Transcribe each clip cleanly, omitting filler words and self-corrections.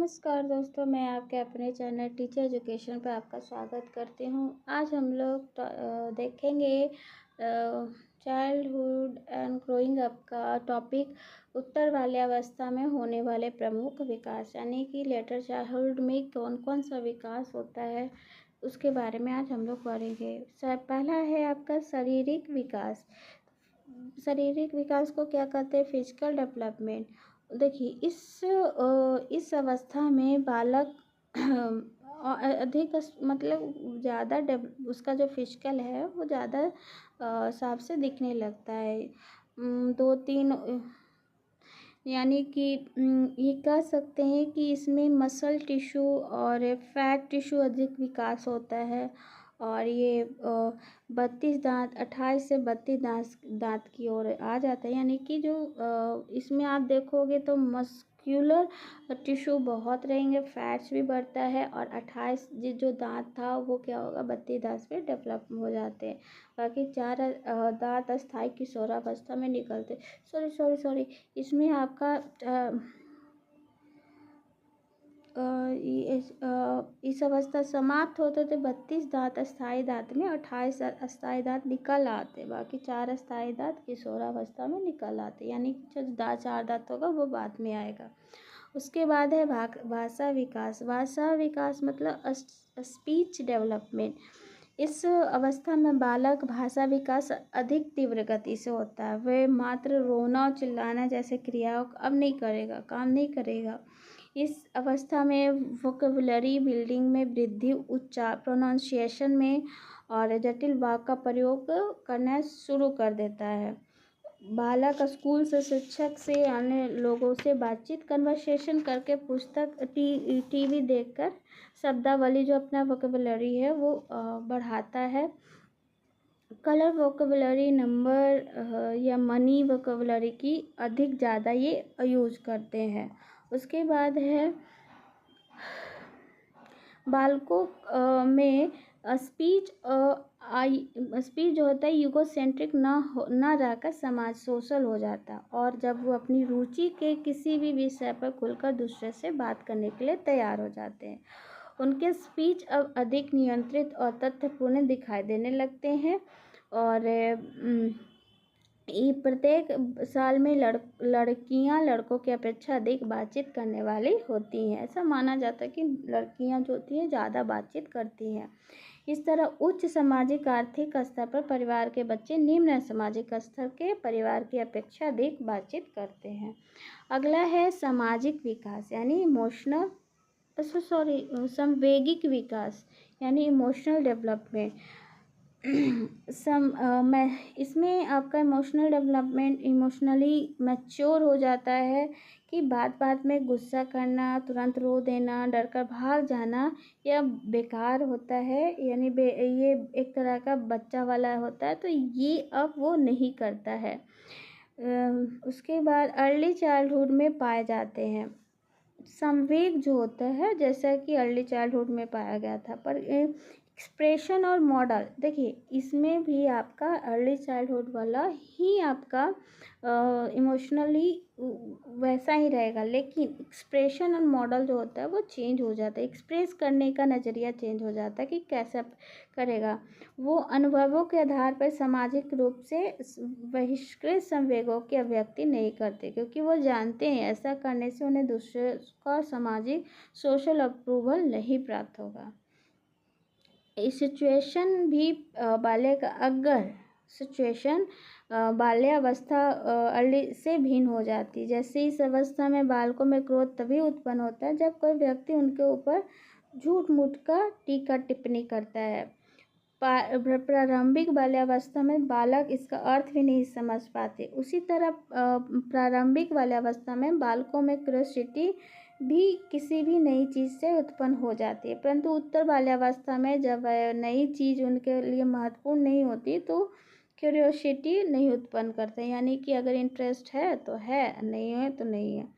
नमस्कार दोस्तों, मैं आपके अपने चैनल टीचर एजुकेशन पर आपका स्वागत करती हूँ। आज हम लोग देखेंगे चाइल्डहुड एंड ग्रोइंग अप का टॉपिक। उत्तर बाल्यावस्था में होने वाले प्रमुख विकास, यानी कि लेटर चाइल्डहुड में कौन कौन सा विकास होता है, उसके बारे में आज हम लोग पढ़ेंगे। पहला है आपका शारीरिक विकास। शारीरिक विकास को क्या कहते हैं? Physical development. देखिए, इस अवस्था में बालक अधिक मतलब ज़्यादा उसका जो फिजिकल है वो ज़्यादा साफ से दिखने लगता है। 2-3 यानी कि ये कह सकते हैं कि इसमें मसल टिश्यू और फैट टिश्यू अधिक विकास होता है। और ये 32 दांत 28 से 32 दांत की ओर आ जाता है। यानी कि जो इसमें आप देखोगे तो मस्क्यूलर टिश्यू बहुत रहेंगे, फैट्स भी बढ़ता है, और 28 जो दांत था वो क्या होगा, 32 दांत पे डेवलप हो जाते हैं। बाकी 4 दांत अस्थायी किशोरावस्था में निकलते। सॉरी इसमें आपका इस अवस्था समाप्त होते थे 32 दांत अस्थायी दांत में, 28 अस्थायी दांत निकल आते, बाकी 4 अस्थायी दांत किशोरावस्था में निकल आते। यानी कि जो 4 दांत होगा वो बाद में आएगा। उसके बाद है भाषा विकास। भाषा विकास मतलब स्पीच डेवलपमेंट। इस अवस्था में बालक भाषा विकास अधिक तीव्र गति से होता है। वह मात्र रोना और चिल्लाना जैसे क्रियाओं अब नहीं करेगा, काम नहीं करेगा। इस अवस्था में वोकेबुलरी बिल्डिंग में वृद्धि, उच्चार प्रोनाउंसिएशन में और जटिल वाक्य का प्रयोग करना शुरू कर देता है। बालक स्कूल से, शिक्षक से, अन्य लोगों से बातचीत, कन्वर्सेशन करके, पुस्तक, टीवी देखकर शब्दावली जो अपना वोकेबुलरी है वो बढ़ाता है। कलर वोकेबुलरी, नंबर या मनी वोकेबुलरी की अधिक ज़्यादा ये यूज करते हैं। उसके बाद है बालकों में स्पीच जो होता है यूगोसेंट्रिक ना रहकर समाज सोशल हो जाता है, और जब वो अपनी रुचि के किसी भी विषय पर खुलकर दूसरे से बात करने के लिए तैयार हो जाते हैं। उनके स्पीच अब अधिक नियंत्रित और तथ्यपूर्ण दिखाई देने लगते हैं। और प्रत्येक साल में लड़कियां लड़कों की अपेक्षा अधिक बातचीत करने वाली होती हैं। ऐसा माना जाता है कि लड़कियां जो होती हैं ज़्यादा बातचीत करती हैं। इस तरह उच्च सामाजिक आर्थिक स्तर पर परिवार के बच्चे निम्न सामाजिक स्तर के परिवार की अपेक्षा अधिक बातचीत करते हैं। अगला है सामाजिक विकास, यानी संवेगिक विकास, यानी इमोशनल डेवलपमेंट। इसमें आपका इमोशनल डेवलपमेंट इमोशनली मैच्योर हो जाता है कि बात बात में गुस्सा करना, तुरंत रो देना, डर कर भाग जाना या बेकार होता है। यानी ये एक तरह का बच्चा वाला होता है, तो ये अब वो नहीं करता है। उसके बाद अर्ली चाइल्डहुड में पाए जाते हैं संवेग जो होता है, जैसा कि अर्ली चाइल्डहुड में पाया गया था। पर एक्सप्रेशन और मॉडल, देखिए इसमें भी आपका अर्ली चाइल्डहुड वाला ही आपका इमोशनली वैसा ही रहेगा, लेकिन एक्सप्रेशन और मॉडल जो होता है वो चेंज हो जाता है। एक्सप्रेस करने का नज़रिया चेंज हो जाता है कि कैसे करेगा। वो अनुभवों के आधार पर सामाजिक रूप से बहिष्कृत संवेगों की अभिव्यक्ति नहीं करते, क्योंकि वो जानते हैं ऐसा करने से उन्हें दूसरे का सामाजिक सोशल अप्रूवल नहीं प्राप्त होगा। सिचुएशन भी बाल्यावस्था अर्ली से भिन्न हो जाती है। जैसे इस अवस्था में बालकों में क्रोध तभी उत्पन्न होता है जब कोई व्यक्ति उनके ऊपर झूठ मूठ का टीका टिप्पणी करता है। प्रारंभिक बाल्यावस्था में बालक इसका अर्थ भी नहीं समझ पाते। उसी तरह प्रारंभिक बाल्यावस्था में बालकों में क्यूरियोसिटी भी किसी भी नई चीज़ से उत्पन्न हो जाती है, परंतु उत्तर बाल्यावस्था में जब नई चीज़ उनके लिए महत्वपूर्ण नहीं होती तो क्यूरियोसिटी नहीं उत्पन्न करते। यानी कि अगर इंटरेस्ट है तो है, नहीं है तो नहीं है।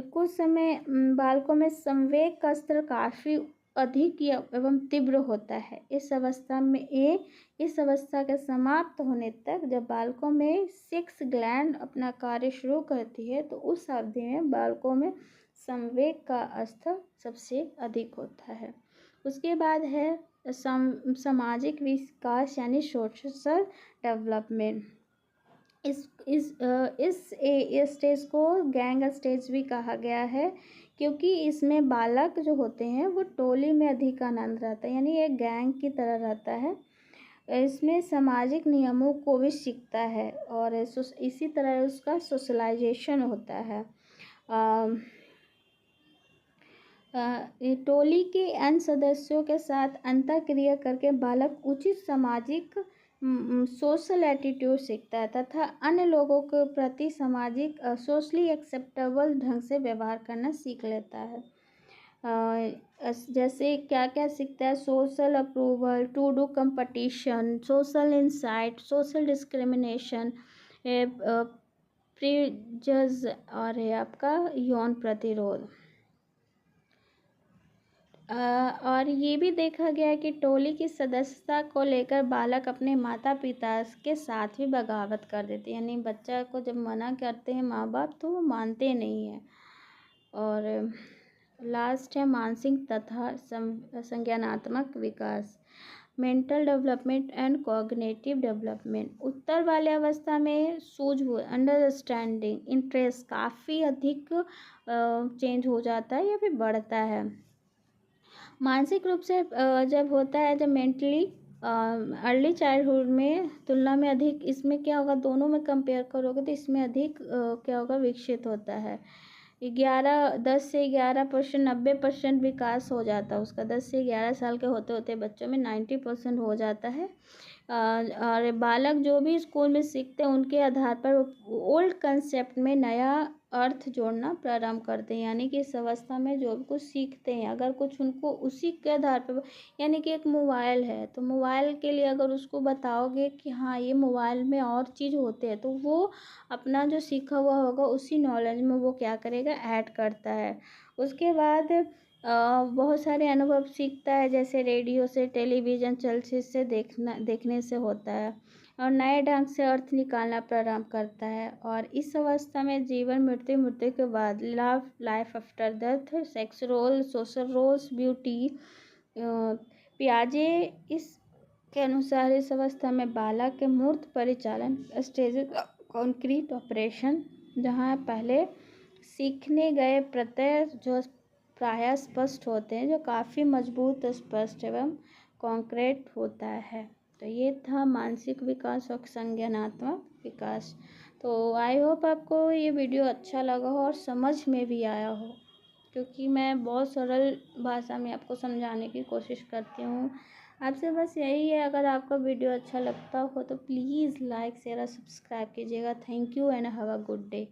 कुछ समय बालकों में संवेग का स्तर काफ़ी अधिक एवं तीव्र होता है। इस अवस्था के समाप्त होने तक जब बालकों में सेक्स ग्लैंड अपना कार्य शुरू करती है, तो उस अवधि में बालकों में संवेग का स्तर सबसे अधिक होता है। उसके बाद है सामाजिक विकास यानी सोशल डेवलपमेंट। इस स्टेज को गैंग स्टेज भी कहा गया है, क्योंकि इसमें बालक जो होते हैं वो टोली में अधिक आनंद रहता है, यानी एक गैंग की तरह रहता है। इसमें सामाजिक नियमों को भी सीखता है और इसी तरह उसका सोशलाइजेशन होता है। टोली के अन्य सदस्यों के साथ अंतःक्रिया करके बालक उचित सामाजिक सोशल एटीट्यूड सीखता है तथा अन्य लोगों के प्रति सामाजिक सोशली एक्सेप्टेबल ढंग से व्यवहार करना सीख लेता है। जैसे क्या क्या सीखता है, social approval, to do competition, social insight, social discrimination, prejudice और है आपका यौन प्रतिरोध। और ये भी देखा गया है कि टोली की सदस्यता को लेकर बालक अपने माता पिता के साथ भी बगावत कर देते हैं, यानी बच्चा को जब मना करते हैं माँ बाप तो वो मानते नहीं हैं। और लास्ट है मानसिक तथा संज्ञानात्मक विकास, mental development and cognitive development. उत्तर बाल्यावस्था में सूझबूझ, अंडरस्टैंडिंग, इंटरेस्ट काफ़ी अधिक चेंज हो जाता है या फिर बढ़ता है। मानसिक रूप से जब होता है, जब मेंटली अर्ली चाइल्डहुड में तुलना में अधिक, इसमें क्या होगा, दोनों में कंपेयर करोगे तो इसमें अधिक क्या होगा, विकसित होता है। 10 से 11% 90% विकास हो जाता है उसका। 10 से 11 साल के होते होते बच्चों में 90% हो जाता है। और बालक जो भी स्कूल में सीखते हैं उनके आधार पर ओल्ड कंसेप्ट में नया अर्थ जोड़ना प्रारंभ करते हैं, यानी कि इस अवस्था में जो भी कुछ सीखते हैं अगर कुछ उनको उसी के आधार पर, यानी कि एक मोबाइल है तो मोबाइल के लिए अगर उसको बताओगे कि हाँ ये मोबाइल में और चीज़ होते हैं, तो वो अपना जो सीखा हुआ होगा उसी नॉलेज में वो क्या करेगा, ऐड करता है। उसके बाद बहुत सारे अनुभव सीखता है, जैसे रेडियो से, टेलीविज़न, चलचित्र से देखने से होता है और नए ढंग से अर्थ निकालना प्रारंभ करता है। और इस अवस्था में जीवन, मृत्यु के बाद, love, life after death, sex role, social roles, beauty, पियाजे इसके अनुसार इस अवस्था में बालक के मूर्त परिचालन स्टेज कॉन्क्रीट ऑपरेशन, जहाँ पहले सीखने गए प्रत्यय जो प्रायः स्पष्ट होते हैं, जो काफ़ी मजबूत, स्पष्ट एवं कॉन्क्रीट होता है। तो ये था मानसिक विकास और संज्ञानात्मक विकास। तो आई होप आपको ये वीडियो अच्छा लगा हो और समझ में भी आया हो, क्योंकि मैं बहुत सरल भाषा में आपको समझाने की कोशिश करती हूँ। आपसे बस यही है, अगर आपका वीडियो अच्छा लगता हो तो प्लीज़ लाइक, शेयर और सब्सक्राइब कीजिएगा। Thank you and have a good day.